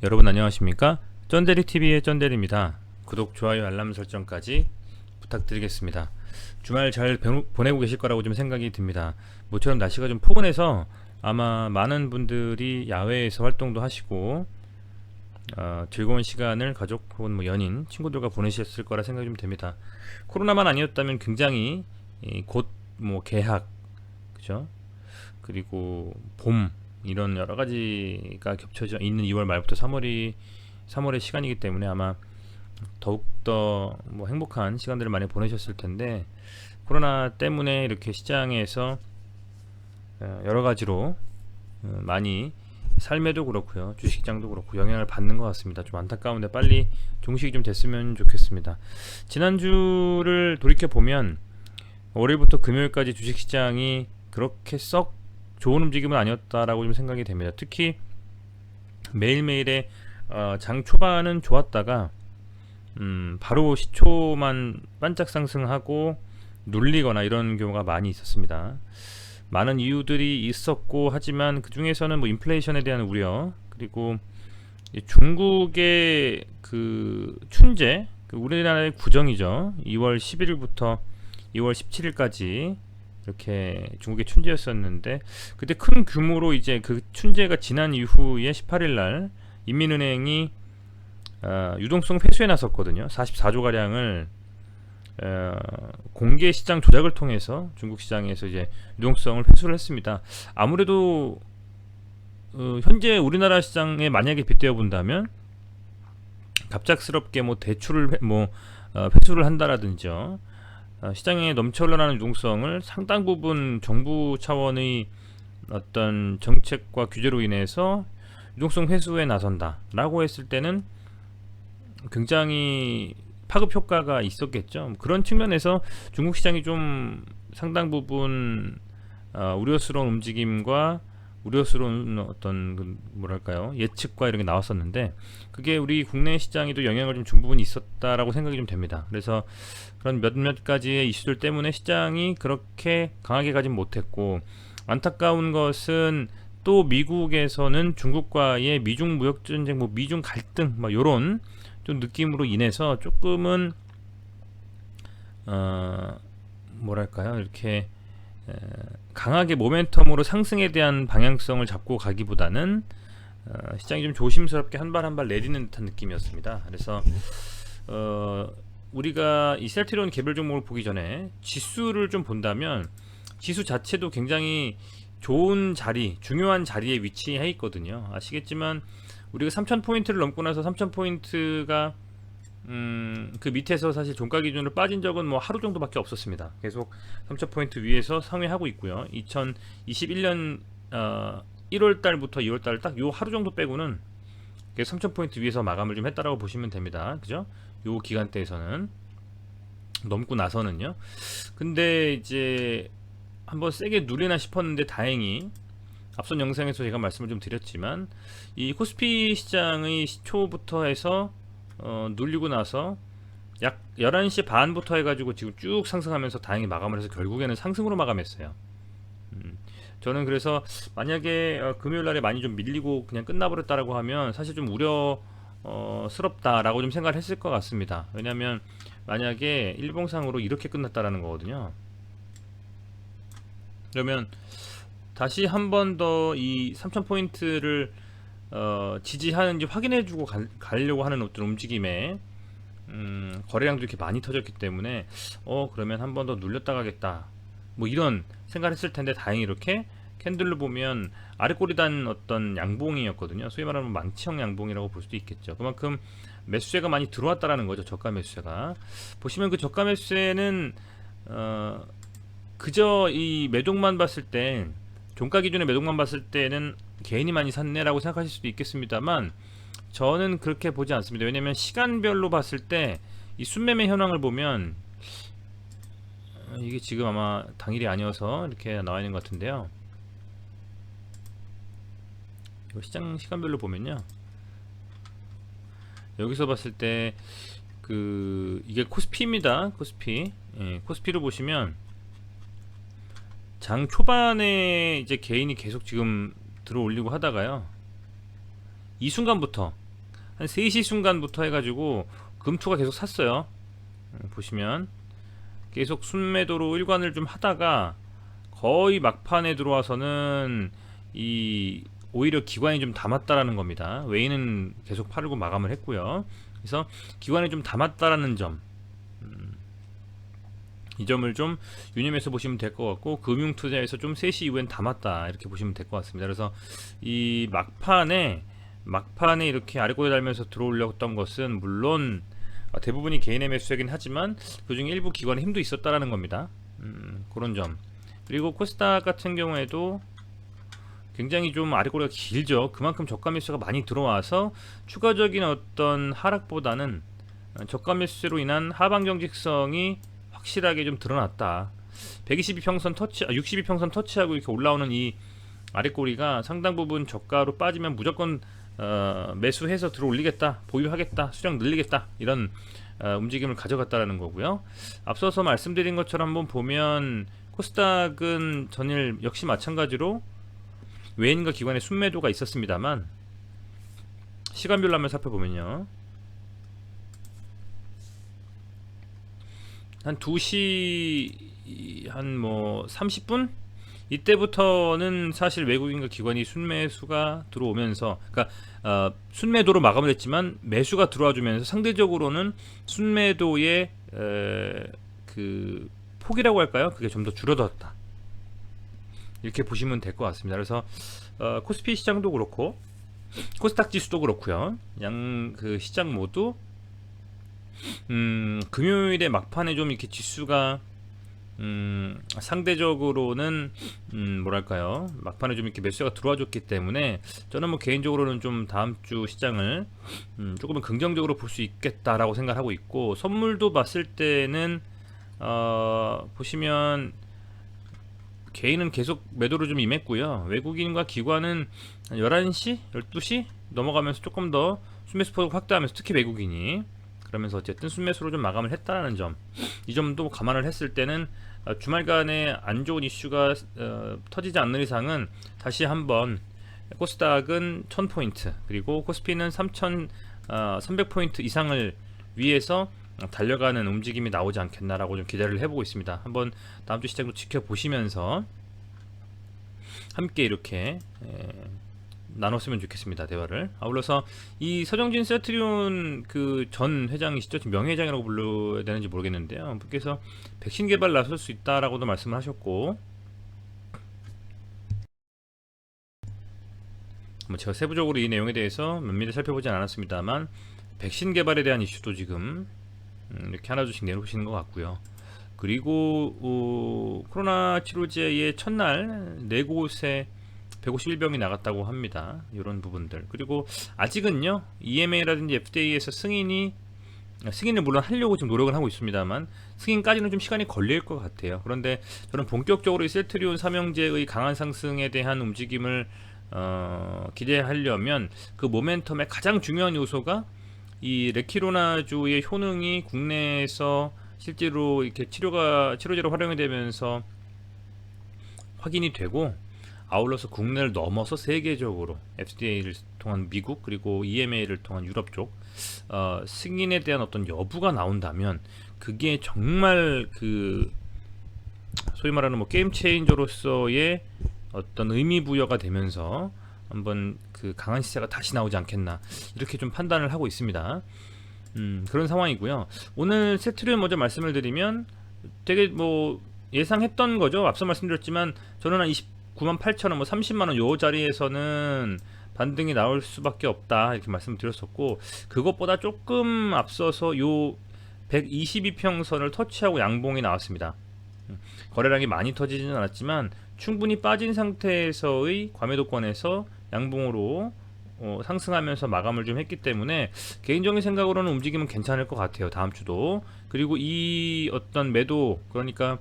여러분 안녕하십니까? 쩐데리TV의 쩐데리입니다. 구독, 좋아요, 알람 설정까지 부탁드리겠습니다. 주말 잘 보내고 계실 거라고 좀 생각이 듭니다. 모처럼 날씨가 좀 포근해서 아마 많은 분들이 야외에서 활동도 하시고 즐거운 시간을 가족 혹은 뭐 연인, 친구들과 보내셨을 거라 생각이 좀 됩니다. 코로나만 아니었다면 굉장히 곧 뭐 개학, 그죠? 그리고 봄 이런 여러 가지가 겹쳐져 있는 2월 말부터 3월의 시간이기 때문에 아마 더욱더 뭐 행복한 시간들을 많이 보내셨을 텐데, 코로나 때문에 이렇게 시장에서 여러 가지로 많이 삶에도 그렇고요, 주식시장도 그렇고 영향을 받는 것 같습니다. 좀 안타까운데 빨리 종식이 좀 됐으면 좋겠습니다. 지난주를 돌이켜 보면 월요일부터 금요일까지 주식시장이 그렇게 썩 좋은 움직임은 아니었다라고 좀 생각이 됩니다. 특히 매일매일의 장 초반은 좋았다가 바로 시초만 반짝 상승하고 눌리거나 이런 경우가 많이 있었습니다. 많은 이유들이 있었고, 하지만 그 중에서는 뭐 인플레이션에 대한 우려, 그리고 중국의 그 춘제, 우리나라의 구정이죠. 2월 11일부터 2월 17일까지 이렇게 중국의 춘제였었는데, 그때 큰 규모로 이제 그 춘제가 지난 이후에 18일날 인민은행이 유동성 회수에 나섰거든요. 44조 가량을 공개 시장 조작을 통해서 중국 시장에서 이제 유동성을 회수를 했습니다. 아무래도 현재 우리나라 시장에 만약에 빗대어 본다면 갑작스럽게 뭐 대출을 회수를 한다라든지요, 시장에 넘쳐 흘러나는 유동성을 상당 부분 정부 차원의 어떤 정책과 규제로 인해서 유동성 회수에 나선다라고 했을 때는 굉장히 파급 효과가 있었겠죠. 그런 측면에서 중국 시장이 좀 상당 부분 우려스러운 움직임과 우려스러운 어떤 뭐랄까요, 예측과 이런 게 나왔었는데, 그게 우리 국내 시장에도 영향을 좀 준 부분이 있었다라고 생각이 좀 됩니다. 그래서 그런 몇몇 가지의 이슈들 때문에 시장이 그렇게 강하게 가진 못했고, 안타까운 것은 또 미국에서는 중국과의 미중 무역 전쟁, 뭐 미중 갈등, 뭐 요런 좀 느낌으로 인해서 조금은 뭐랄까요, 이렇게 강하게 모멘텀으로 상승에 대한 방향성을 잡고 가기보다는 시장이 좀 조심스럽게 한 발 한 발 내리는 듯한 느낌이었습니다. 그래서 우리가 이 셀트리온 개별 종목을 보기 전에 지수를 좀 본다면, 지수 자체도 굉장히 좋은 자리, 중요한 자리에 위치해 있거든요. 아시겠지만 우리가 3000포인트를 넘고 나서 3000포인트가 그 밑에서 사실 종가 기준으로 빠진 적은 뭐 하루 정도밖에 없었습니다. 계속 3000포인트 위에서 상회하고 있고요. 2021년 1월달부터 2월달 딱 요 하루 정도 빼고는 3000포인트 위에서 마감을 좀 했다라고 보시면 됩니다. 그죠? 요 기간대에서는 넘고 나서는요. 근데 이제 한번 세게 누리나 싶었는데, 다행히 앞선 영상에서 제가 말씀을 좀 드렸지만 이 코스피 시장의 시초부터 해서 눌리고 나서 약 11시 반부터 해가지고 지금 쭉 상승하면서 다행히 마감을 해서 결국에는 상승으로 마감했어요. 저는 그래서 만약에 금요일날에 많이 좀 밀리고 그냥 끝나버렸다라고 하면 사실 좀 우려스럽다라고 좀 생각을 했을 것 같습니다. 왜냐하면 만약에 일봉상으로 이렇게 끝났다라는 거거든요. 그러면 다시 한 번 더 이 3000포인트를 지지하는지 확인해주고 가려고 하는 어떤 움직임에 거래량도 이렇게 많이 터졌기 때문에 그러면 한 번 더 눌렸다 가겠다, 뭐 이런 생각을 했을 텐데, 다행히 이렇게 캔들로 보면 아래 꼬리 단 어떤 양봉이었거든요. 소위 말하면 망치형 양봉이라고 볼 수도 있겠죠. 그만큼 매수세가 많이 들어왔다라는 거죠. 저가 매수세가. 보시면 그 저가 매수세는 그저 이 매독만 봤을 때, 종가 기준의 매독만 봤을 때는 개인이 많이 샀네라고 생각하실 수도 있겠습니다만, 저는 그렇게 보지 않습니다. 왜냐면 시간별로 봤을 때 이 순매매 현황을 보면, 이게 지금 아마 당일이 아니어서 이렇게 나와 있는 것 같은데요. 이거 시장 시간별로 보면요, 여기서 봤을 때 이게 코스피입니다. 코스피. 코스피를 보시면 장 초반에 이제 개인이 계속 지금 들어 올리고 하다가요, 이 순간부터 한 3시 순간부터 해가지고 금투가 계속 샀어요. 보시면 계속 순매도로 일관을 좀 하다가 거의 막판에 들어와서는 이 오히려 기관이 좀 담았다라는 겁니다. 웨이는 계속 팔고 마감을 했고요. 그래서 기관이 좀 담았다라는 점, 이 점을 좀 유념해서 보시면 될 것 같고, 금융투자에서 좀 3시 이후엔 담았다 이렇게 보시면 될 것 같습니다. 그래서 이 막판에 이렇게 아래꼬리 달면서 들어오려고 했던 것은 물론 대부분이 개인의 매수이긴 하지만 그중에 일부 기관의 힘도 있었다라는 겁니다. 그런 점. 그리고 코스닥 같은 경우에도 굉장히 좀 아래꼬리가 길죠. 그만큼 저가 매수가 많이 들어와서 추가적인 어떤 하락보다는 저가 매수로 인한 하방 경직성이 확실하게 좀 드러났다. 122평선 터치, 62평선 터치하고 이렇게 올라오는 이 아래꼬리가 상당 부분 저가로 빠지면 무조건 매수해서 들어올리겠다, 보유하겠다, 수량 늘리겠다, 이런 움직임을 가져갔다라는 거고요. 앞서서 말씀드린 것처럼 한번 보면 코스닥은 전일 역시 마찬가지로 외인과 기관의 순매도가 있었습니다만, 시간별로 한번 살펴보면요, 한 2시 한 뭐 30분 이때부터는 사실 외국인과 기관이 순매수가 들어오면서, 그러니까 순매도로 마감을 했지만 매수가 들어와 주면서 상대적으로는 순매도의 그 폭이라고 할까요? 그게 좀 더 줄어들었다, 이렇게 보시면 될 것 같습니다. 그래서 코스피 시장도 그렇고 코스닥 지수도 그렇고요, 양 그 시장 모두 금요일에 막판에 좀 이렇게 지수가 상대적으로는 뭐랄까요, 막판에 좀 이렇게 매수가 들어와 줬기 때문에 저는 뭐 개인적으로는 좀 다음 주 시장을 조금은 긍정적으로 볼 수 있겠다라고 생각하고 있고, 선물도 봤을 때는 보시면 개인은 계속 매도를 좀 임했고요. 외국인과 기관은 11시, 12시 넘어가면서 조금 더 순매수폭을 확대하면서, 특히 외국인이 그러면서 어쨌든 순매수로 좀 마감을 했다는 점, 이 점도 감안을 했을 때는 주말간에 안 좋은 이슈가 터지지 않는 이상은 다시 한번 코스닥은 1000포인트 그리고 코스피는 3300포인트 이상을 위해서 달려가는 움직임이 나오지 않겠나라고 좀 기대를 해보고 있습니다. 한번 다음 주 시장도 지켜보시면서 함께 이렇게 나눴으면 좋겠습니다, 대화를. 아울러서 이 서정진 셀트리온 그 전 회장이시죠, 지금 명예회장이라고 불러야 되는지 모르겠는데요, 분께서 백신 개발 나설 수 있다라고도 말씀을 하셨고, 뭐 제가 세부적으로 이 내용에 대해서 면밀히 살펴보진 않았습니다만 백신 개발에 대한 이슈도 지금 이렇게 하나둘씩 내놓으시는 것 같고요. 그리고 코로나 치료제의 첫날 4곳에 151병이 나갔다고 합니다. 이런 부분들. 그리고 아직은요, EMA라든지 FDA에서 승인을 물론 하려고 지금 노력을 하고 있습니다만 승인까지는 좀 시간이 걸릴 것 같아요. 그런데 저는 본격적으로 이 셀트리온 삼형제의 강한 상승에 대한 움직임을 기대하려면 그 모멘텀의 가장 중요한 요소가 이 레키로나주의 효능이 국내에서 실제로 이렇게 치료제로 활용이 되면서 확인이 되고, 아울러서 국내를 넘어서 세계적으로 FDA를 통한 미국 그리고 EMA를 통한 유럽 쪽 승인에 대한 어떤 여부가 나온다면, 그게 정말 그 소위 말하는 뭐 게임 체인저로서의 어떤 의미 부여가 되면서 한번 그 강한 시세가 다시 나오지 않겠나, 이렇게 좀 판단을 하고 있습니다. 그런 상황이고요. 오늘 셀트리온 먼저 말씀을 드리면 되게 뭐 예상했던 거죠. 앞서 말씀드렸지만 저는 한 298,000원, 뭐 30만원 요 자리에서는 반등이 나올 수밖에 없다, 이렇게 말씀드렸었고, 그것보다 조금 앞서서 요 122평선을 터치하고 양봉이 나왔습니다. 거래량이 많이 터지지는 않았지만 충분히 빠진 상태에서의 과매도권에서 양봉으로 상승하면서 마감을 좀 했기 때문에 개인적인 생각으로는 움직임은 괜찮을 것 같아요, 다음 주도. 그리고 이 어떤 매도, 그러니까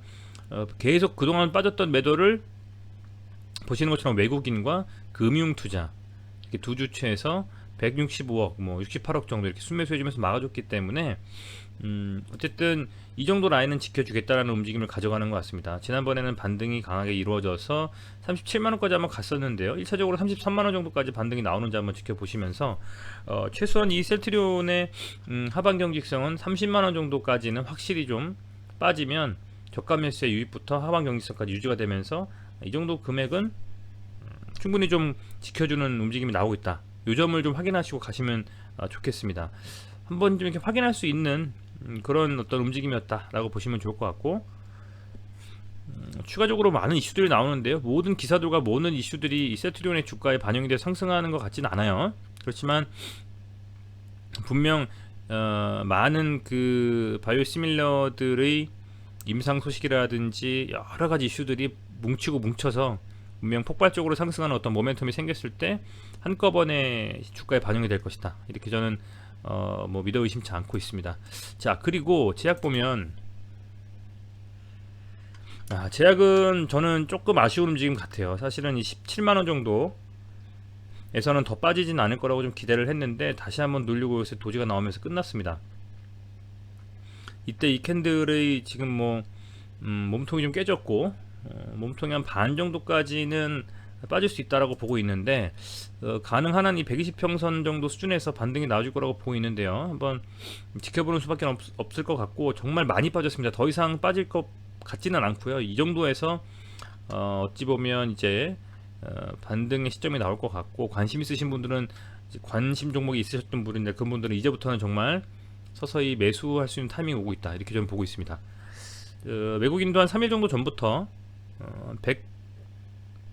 계속 그동안 빠졌던 매도를 보시는 것처럼 외국인과 금융투자 이렇게 두 주체에서 165억, 뭐 68억 정도 이렇게 순매수해주면서 막아줬기 때문에 어쨌든 이 정도 라인은 지켜주겠다라는 움직임을 가져가는 것 같습니다. 지난번에는 반등이 강하게 이루어져서 37만원까지 한번 갔었는데요. 1차적으로 33만원 정도까지 반등이 나오는지 한번 지켜보시면서 최소한 이 셀트리온의 하반 경직성은 30만원 정도까지는 확실히 좀 빠지면 저가 매수의 유입부터 하반 경직성까지 유지가 되면서 이 정도 금액은 충분히 좀 지켜주는 움직임이 나오고 있다. 이 점을 좀 확인하시고 가시면 좋겠습니다. 한번 좀 이렇게 확인할 수 있는 그런 어떤 움직임이었다라고 보시면 좋을 것 같고, 추가적으로 많은 이슈들이 나오는데요. 모든 기사들과 모든 이슈들이 이 셀트리온의 주가에 반영이 돼서 상승하는 것 같지는 않아요. 그렇지만 분명 많은 그 바이오시밀러들의 임상 소식이라든지 여러 가지 이슈들이 뭉치고 뭉쳐서 분명 폭발적으로 상승하는 어떤 모멘텀이 생겼을 때 한꺼번에 주가에 반영이 될 것이다. 이렇게 저는 뭐 믿어 의심치 않고 있습니다. 자, 그리고 제약 보면 제약은 저는 조금 아쉬운 움직임 같아요. 사실은 이 17만원 정도에서는 더 빠지진 않을 거라고 좀 기대를 했는데 다시 한번 눌리고 요새 도지가 나오면서 끝났습니다. 이때 이 캔들의 지금 뭐 몸통이 좀 깨졌고 몸통이 한 반 정도까지는 빠질 수 있다라고 보고 있는데 가능한 한 이 120평선 정도 수준에서 반등이 나와줄 거라고 보고 있는데요. 한번 지켜보는 수밖에 없을 것 같고, 정말 많이 빠졌습니다. 더 이상 빠질 것 같지는 않고요. 이 정도에서 어찌 보면 이제 반등의 시점이 나올 것 같고, 관심 있으신 분들은 관심 종목이 있으셨던 분인데 그분들은 이제부터는 정말 서서히 매수할 수 있는 타이밍이 오고 있다, 이렇게 좀 보고 있습니다. 외국인도 한 3일 정도 전부터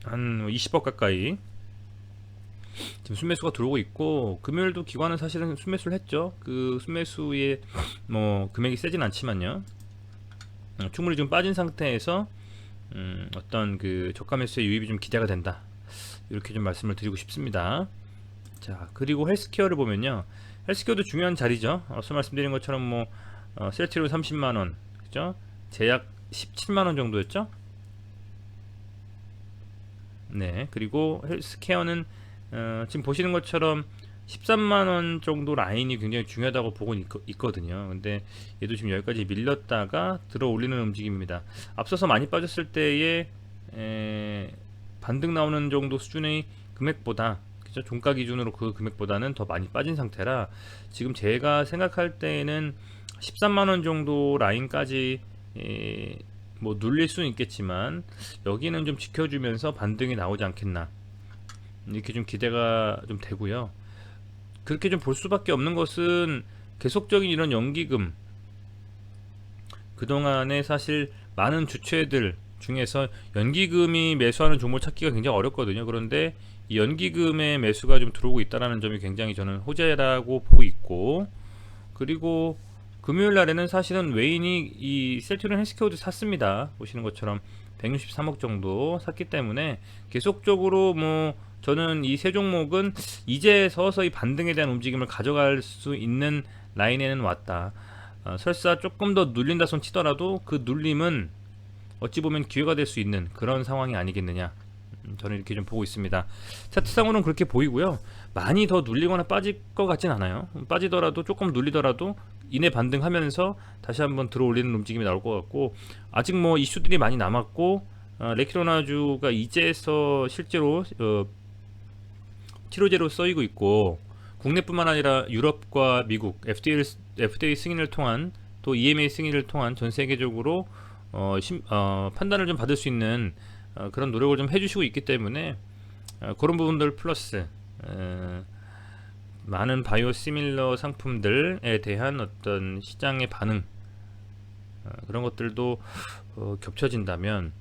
한 20억 가까이 지금 순매수가 들어오고 있고, 금요일도 기관은 사실은 순매수를 했죠. 그 순매수의 뭐 금액이 세진 않지만요, 충분히 좀 빠진 상태에서 어떤 그 저가 매수의 유입이 좀 기대가 된다, 이렇게 좀 말씀을 드리고 싶습니다. 자, 그리고 헬스케어를 보면요, 헬스케어도 중요한 자리죠. 앞서 말씀드린 것처럼 뭐 셀트리온 30만원, 그죠? 제약 17만원 정도였죠. 네, 그리고 헬스케어는 지금 보시는 것처럼 13만원 정도 라인이 굉장히 중요하다고 보고 있거든요. 근데 얘도 지금 여기까지 밀렸다가 들어 올리는 움직임입니다. 앞서서 많이 빠졌을 때에 반등 나오는 정도 수준의 금액보다, 그죠? 종가 기준으로 그 금액보다는 더 많이 빠진 상태라 지금 제가 생각할 때에는 13만원 정도 라인까지 뭐 눌릴 수는 있겠지만 여기는 좀 지켜주면서 반등이 나오지 않겠나, 이렇게 좀 기대가 좀 되고요. 그렇게 좀 볼 수밖에 없는 것은 계속적인 이런 연기금, 그동안에 사실 많은 주체들 중에서 연기금이 매수하는 종목을 찾기가 굉장히 어렵거든요. 그런데 이 연기금의 매수가 좀 들어오고 있다는 점이 굉장히 저는 호재라고 보고 있고, 그리고 금요일 날에는 사실은 외인이 이 셀트리온 헬스케어도 샀습니다. 보시는 것처럼 163억 정도 샀기 때문에 계속적으로 뭐 저는 이 세 종목은 이제 서서히 반등에 대한 움직임을 가져갈 수 있는 라인에는 왔다. 설사 조금 더 눌린다 손 치더라도 그 눌림은 어찌 보면 기회가 될 수 있는 그런 상황이 아니겠느냐, 저는 이렇게 좀 보고 있습니다. 차트상으로는 그렇게 보이고요. 많이 더 눌리거나 빠질 것 같진 않아요. 빠지더라도 조금 눌리더라도 이내 반등하면서 다시 한번 들어 올리는 움직임이 나올 것 같고, 아직 뭐 이슈들이 많이 남았고, 레키로나주가 이제서 실제로 치료제로 쓰이고 있고, 국내뿐만 아니라 유럽과 미국 FDA 승인을 통한, 또 EMA 승인을 통한 전 세계적으로 판단을 좀 받을 수 있는 그런 노력을 좀 해주시고 있기 때문에 그런 부분들 플러스 많은 바이오 시밀러 상품들에 대한 어떤 시장의 반응, 그런 것들도 겹쳐진다면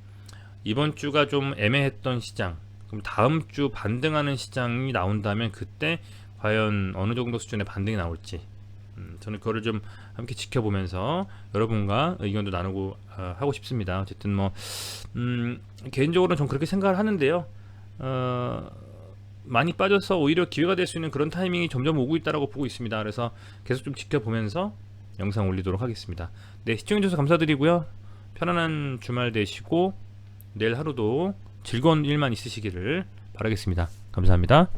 이번 주가 좀 애매했던 시장, 그럼 다음 주 반등하는 시장이 나온다면 그때 과연 어느 정도 수준의 반등이 나올지, 저는 그거를 좀 함께 지켜보면서 여러분과 의견도 나누고 하고 싶습니다. 어쨌든 뭐 개인적으로는 좀 그렇게 생각을 하는데요. 많이 빠져서 오히려 기회가 될 수 있는 그런 타이밍이 점점 오고 있다라고 보고 있습니다. 그래서 계속 좀 지켜보면서 영상 올리도록 하겠습니다. 네, 시청해주셔서 감사드리고요. 편안한 주말 되시고 내일 하루도 즐거운 일만 있으시기를 바라겠습니다. 감사합니다.